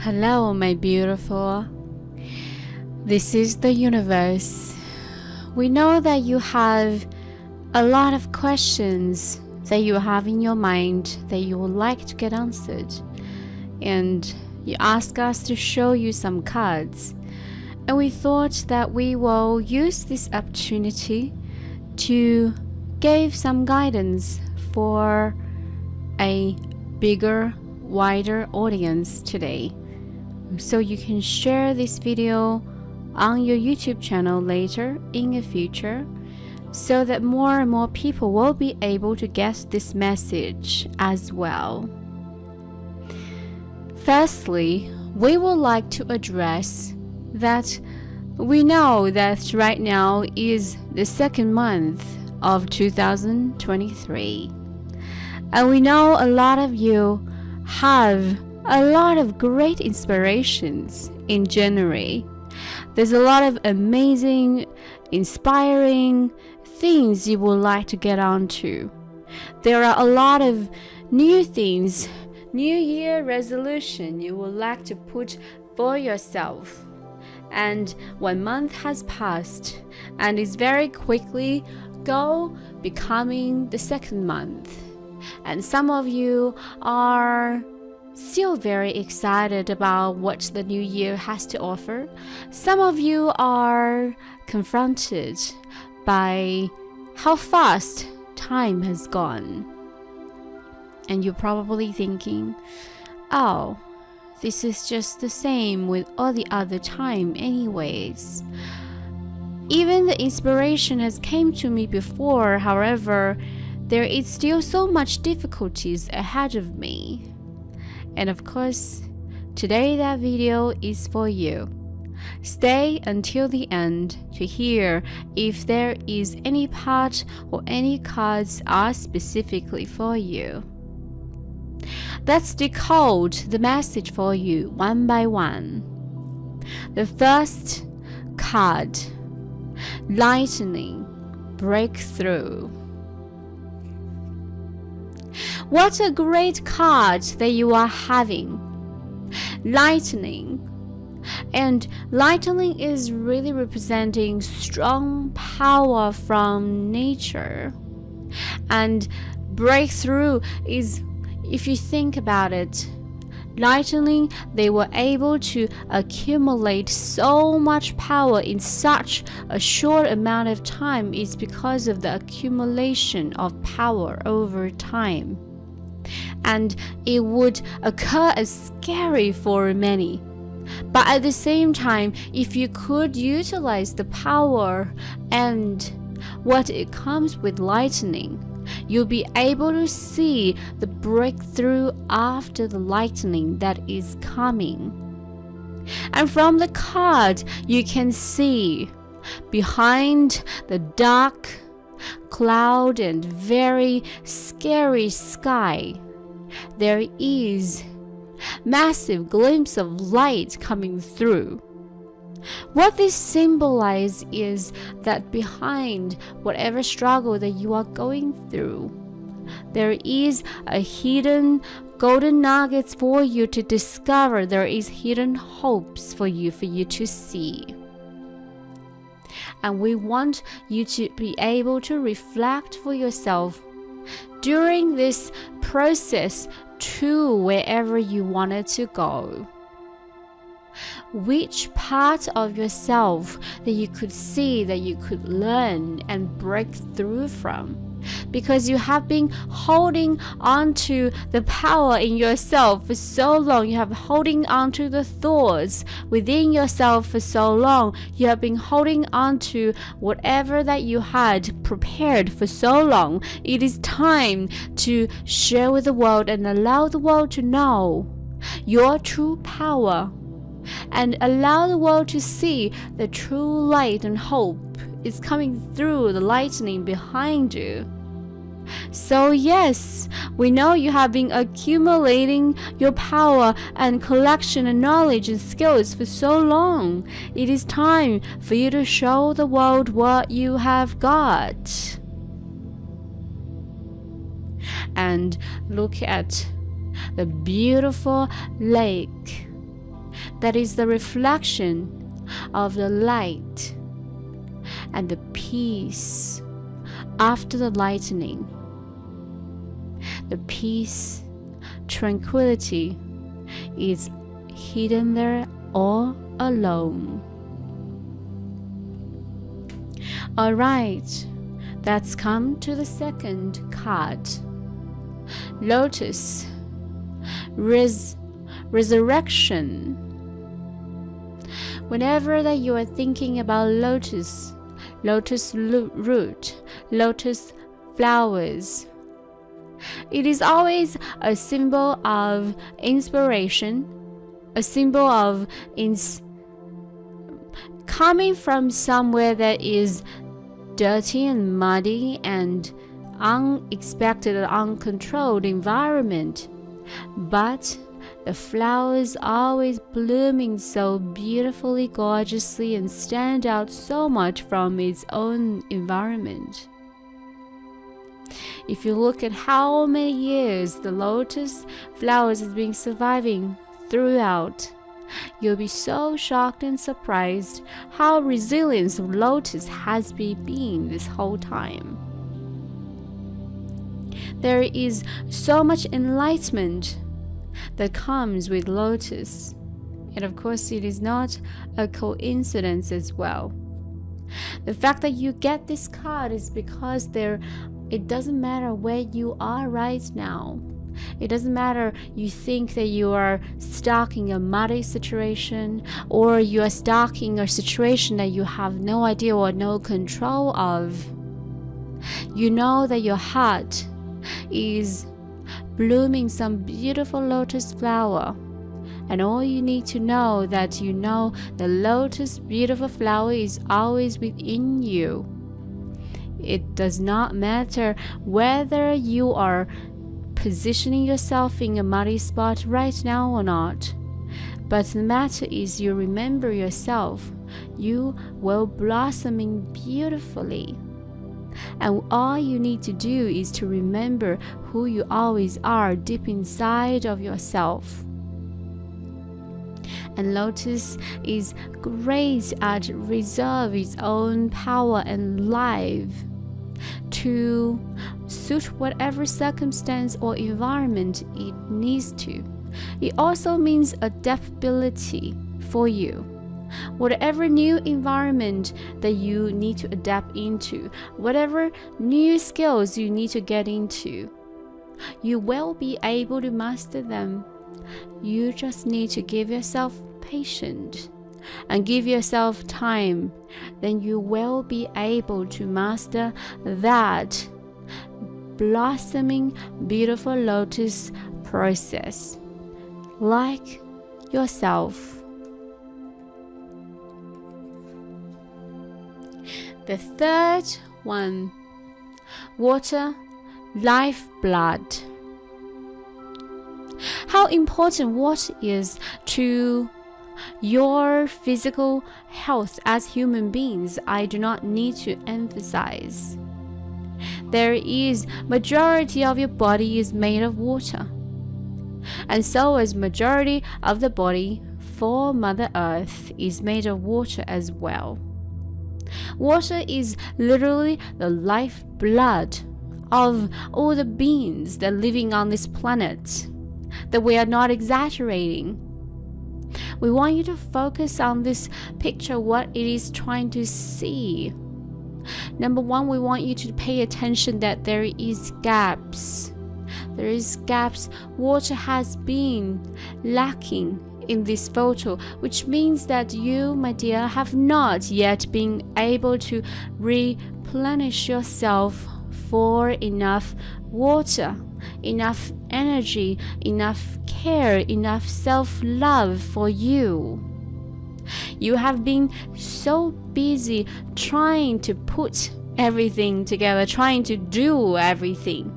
Hello, my beautiful. This is the universe. We know that you have a lot of questions that you have in your mind that you would like to get answered. And you ask us to show you some cards. And we thought that we will use this opportunity to give some guidance for a bigger, wider audience today. So you can share this video on your YouTube channel later in the future so that more and more people will be able to get this message as well. Firstly, we would like to address that we know that right now is the second month of 2023, and we know a lot of you have a lot of great inspirations in January. There's a lot of amazing, inspiring things you would like to get onto. There are a lot of new things, New Year resolution you would like to put for yourself. And 1 month has passed and is very quickly becoming the second month. And some of you are still very excited about what the new year has to offer. Some of you are confronted by how fast time has gone. And you're probably thinking, oh, this is just the same with all the other time anyways. Even the inspiration has came to me before, however, there is still so much difficulties ahead of me. And of course, today that video is for you. Stay until the end to hear if there is any part or any cards are specifically for you. Let's decode the message for you one by one. The first card, lightning, breakthrough. What a great card that you are having. Lightning. And lightning is really representing strong power from nature. And breakthrough is, if you think about it, lightning, they were able to accumulate so much power in such a short amount of time. It's because of the accumulation of power over time. And it would occur as scary for many. But at the same time, if you could utilize the power and what it comes with lightning, you'll be able to see the breakthrough after the lightning that is coming. And from the card, you can see behind the dark cloud and very scary sky, there is massive glimpse of light coming through. What this symbolizes is that behind whatever struggle that you are going through, there is a hidden golden nuggets for you to discover. There is hidden hopes for you to see. And we want you to be able to reflect for yourself during this process to wherever you wanted to go. Which part of yourself that you could see, that you could learn and break through from? Because you have been holding on to the power in yourself for so long. You have been holding on to the thoughts within yourself for so long. You have been holding on to whatever that you had prepared for so long. It is time to share with the world and allow the world to know your true power, and allow the world to see the true light and hope is coming through the lightning behind you. So yes, we know you have been accumulating your power and collection of knowledge and skills for so long. It is time for you to show the world what you have got. And look at the beautiful lake that is the reflection of the light and the peace after the lightning. The peace, tranquility is hidden there all alone. Alright, let's come to the second card. Lotus, resurrection. Whenever that you are thinking about lotus, lotus root, lotus flowers, it is always a symbol of inspiration, a symbol of coming from somewhere that is dirty and muddy and unexpected and uncontrolled environment, but the flowers always blooming so beautifully, gorgeously, and stand out so much from its own environment. If you look at how many years the lotus flowers has been surviving throughout, you'll be so shocked and surprised how resilient lotus has been this whole time. There is so much enlightenment that comes with lotus, and of course it is not a coincidence as well. The fact that you get this card is because it doesn't matter where you are right now. It doesn't matter you think that you are stuck in a muddy situation, or you are stuck in a situation that you have no idea or no control of. You know that your heart is blooming some beautiful lotus flower, and all you need to know that you know the lotus beautiful flower is always within you. It does not matter whether you are positioning yourself in a muddy spot right now or not, but the matter is you remember yourself. You will blossoming beautifully, and all you need to do is to remember who you always are deep inside of yourself. And lotus is great at reserve its own power and life to suit whatever circumstance or environment it needs to. It also means adaptability for you. Whatever new environment that you need to adapt into, whatever new skills you need to get into, you will be able to master them. You just need to give yourself patience and give yourself time. Then you will be able to master that blossoming beautiful lotus process like yourself. The third one, water, lifeblood. How important water is to your physical health as human beings, I do not need to emphasize. There is majority of your body is made of water, and so is majority of the body for Mother Earth is made of water as well. Water is literally the lifeblood of all the beings that are living on this planet, that we are not exaggerating. We want you to focus on this picture, what it is trying to see. Number one, we want you to pay attention that there is gaps. There is gaps. Water has been lacking in this photo, which means that you, my dear, have not yet been able to replenish yourself for enough water, enough energy, enough care, enough self-love for you. You have been so busy trying to put everything together, trying to do everything.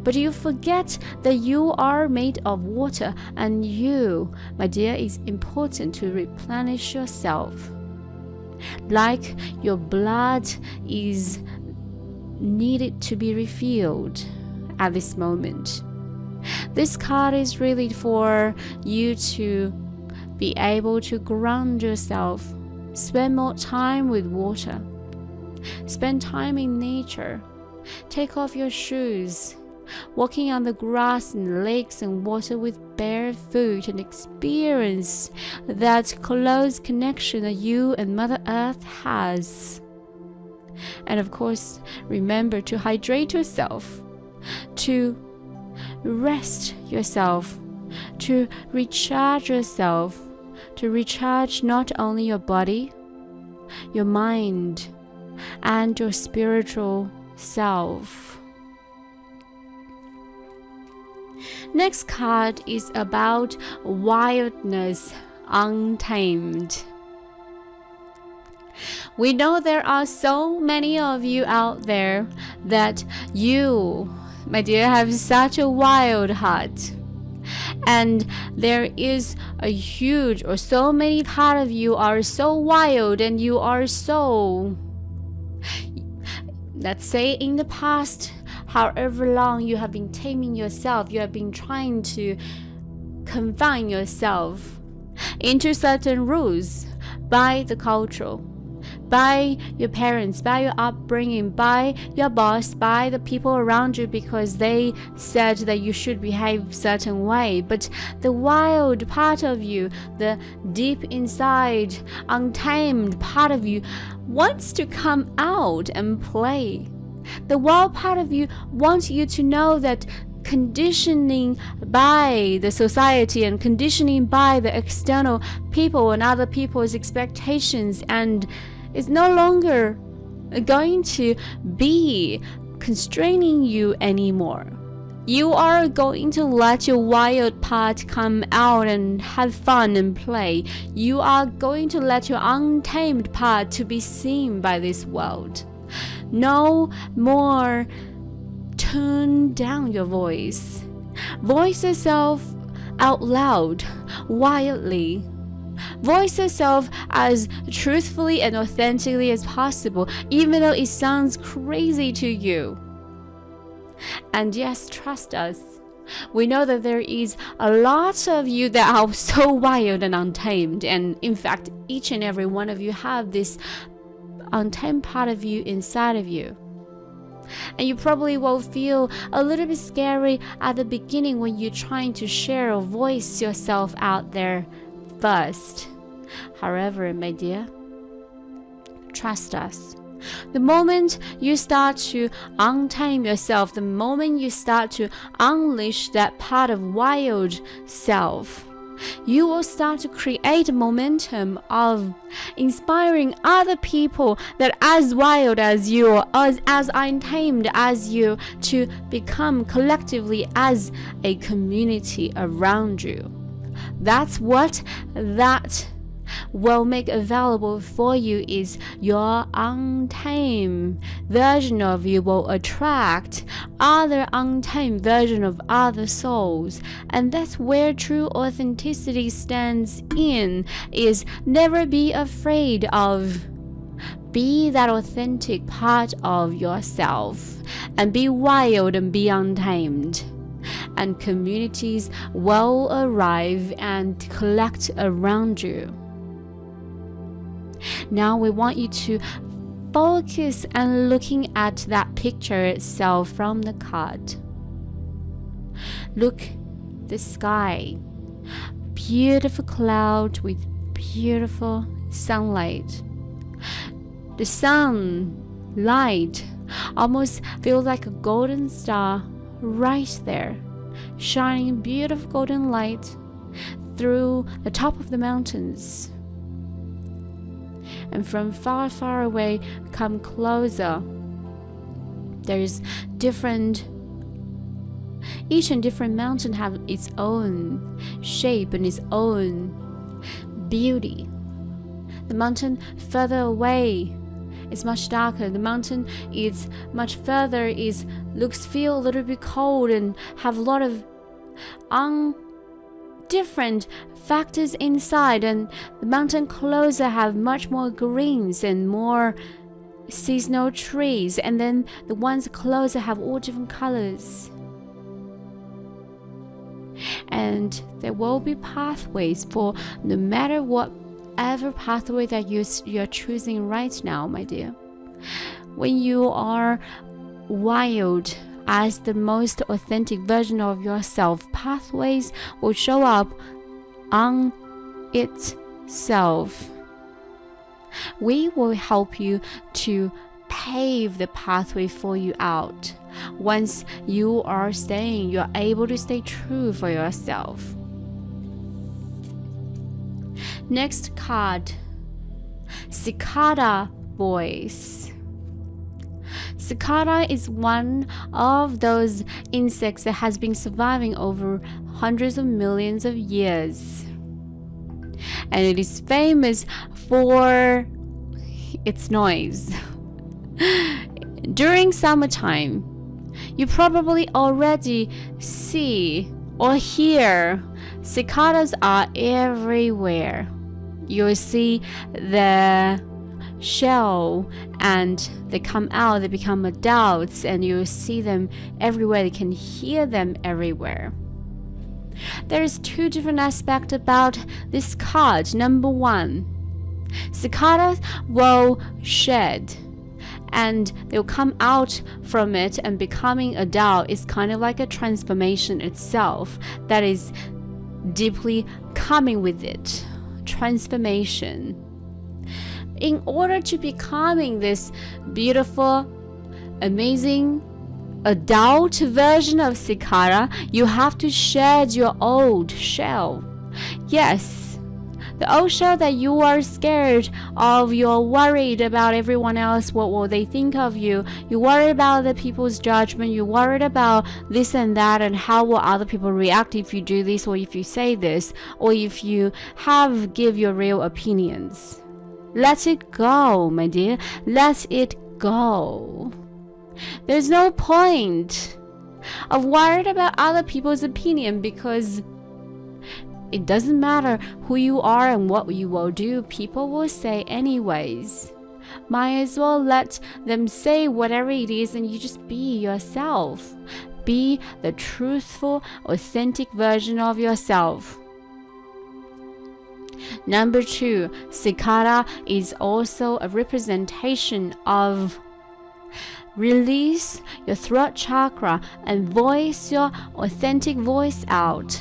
But you forget that you are made of water, and you, my dear, is important to replenish yourself. Like your blood is needed to be refilled at this moment. This card is really for you to Be able to ground yourself. Spend more time with water. Spend time in nature. Take off your shoes. Walking on the grass in lakes and water with bare feet and experience that close connection that you and Mother Earth has. And of course, remember to hydrate yourself, to rest yourself, to recharge yourself, to recharge not only your body, your mind, and your spiritual self. Next card is about wildness, untamed. We know there are so many of you out there that you, my dear, have such a wild heart. And there is a huge or so many part of you are so wild, and you are so, let's say in the past, however long you have been taming yourself, you have been trying to confine yourself into certain rules by the culture, by your parents, by your upbringing, by your boss, by the people around you, because they said that you should behave a certain way. But the wild part of you, the deep inside, untamed part of you wants to come out and play. The wild part of you wants you to know that conditioning by the society and conditioning by the external people and other people's expectations and is no longer going to be constraining you anymore. You are going to let your wild part come out and have fun and play. You are going to let your untamed part to be seen by this world. No more turn down your voice. Voice yourself out loud, wildly. Voice yourself as truthfully and authentically as possible, even though it sounds crazy to you. And yes, trust us. We know that there is a lot of you that are so wild and untamed. And in fact, each and every one of you have this untamed part of you inside of you. And you probably will feel a little bit scary at the beginning when you're trying to share or voice yourself out there first. However, my dear, trust us. The moment you start to untame yourself, the moment you start to unleash that part of wild self, you will start to create a momentum of inspiring other people that as wild as you or as untamed as you to become collectively as a community around you. That's what that will make available for you is your untamed version of you will attract other untamed version of other souls. And that's where true authenticity stands in, is never be afraid of. Be that authentic part of yourself and be wild and be untamed. And communities will arrive and collect around you. Now we want you to focus on looking at that picture itself from the card. Look, the sky. Beautiful cloud with beautiful sunlight. The sun light almost feels like a golden star right there, shining beautiful golden light through the top of the mountains. And from far, far away, come closer. There's each and different mountain have its own shape and its own beauty. The mountain further away is much darker. The mountain is much further, feel a little bit cold and have a lot of different factors inside, and the mountain closer have much more greens and more seasonal trees, and then the ones closer have all different colors. and there will be pathways for no matter whatever pathway that you're choosing right now, my dear. When you are wild as the most authentic version of yourself, pathways will show up on itself. We will help you to pave the pathway for you out. Once you're able to stay true for yourself. Next card, Cicada voice. Cicada is one of those insects that has been surviving over hundreds of millions of years. And it is famous for its noise. During summertime, you probably already see or hear cicadas are everywhere. You'll see the shell and they come out, they become adults, and you see them everywhere. You can hear them everywhere. There's two different aspects about this card. Number one, cicadas will shed and they'll come out from it and becoming adult. Is kind of like a transformation itself that is deeply coming with it. Transformation. In order to becoming this beautiful, amazing adult version of cicada, you have to shed your old shell. Yes, the old shell that you are scared of, you're worried about everyone else, what will they think of you, you worry about the people's judgment, you worried about this and that, and how will other people react if you do this or if you say this, or if you give your real opinions. Let it go, my dear. Let it go. There's no point of worried about other people's opinion, because it doesn't matter who you are and what you will do. People will say anyways. Might as well let them say whatever it is, and you just be yourself. Be the truthful, authentic version of yourself. Number two, cicada is also a representation of release your throat chakra and voice your authentic voice out.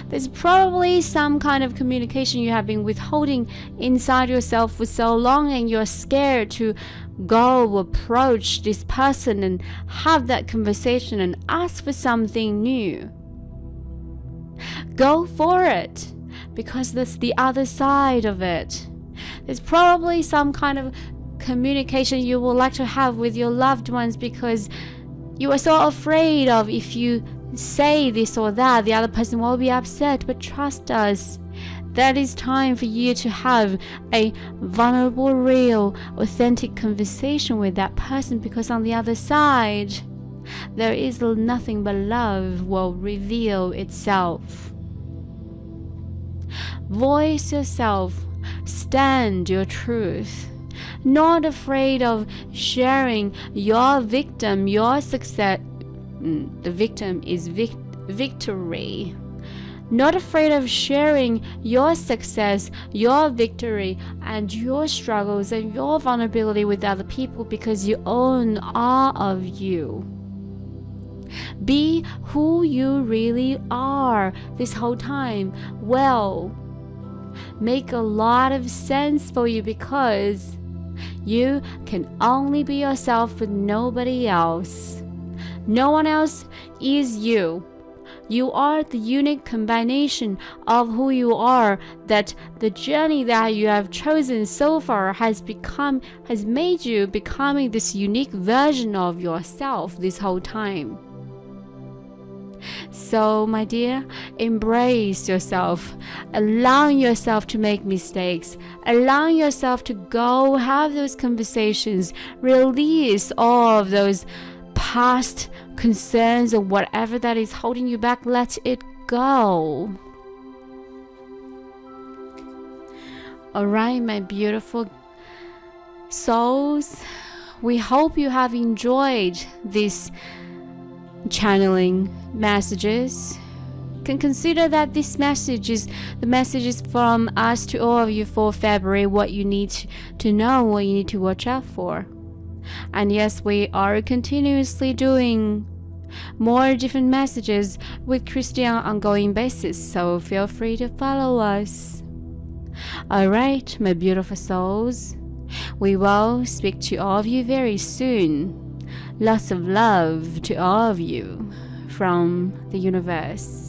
There's probably some kind of communication you have been withholding inside yourself for so long, and you're scared to go approach this person and have that conversation and ask for something new. Go for it, because that's the other side of it. There's probably some kind of communication you would like to have with your loved ones, because you are so afraid of if you say this or that, the other person will be upset. But trust us, that is time for you to have a vulnerable, real, authentic conversation with that person, because on the other side, there is nothing but love will reveal itself. Voice yourself, stand your truth. Not afraid of sharing your victim, your success. The victim is victory. Not afraid of sharing your success, your victory, and your struggles and your vulnerability with other people, because you own all of you. Be who you really are this whole time. Well, make a lot of sense for you, because you can only be yourself with nobody else. No one else is you. You are the unique combination of who you are, that the journey that you have chosen so far has made you becoming this unique version of yourself this whole time. So, my dear, embrace yourself, allowing yourself to make mistakes, allowing yourself to go have those conversations, release all of those past concerns or whatever that is holding you back. Let it go. Alright, my beautiful souls, we hope you have enjoyed this channeling messages. can consider that this message is the messages from us to all of you for February, what you need to know, what you need to watch out for. And yes, we are continuously doing more different messages with Christian on ongoing basis, so feel free to follow us. Alright, my beautiful souls, we will speak to all of you very soon. Lots of love to all of you from the universe.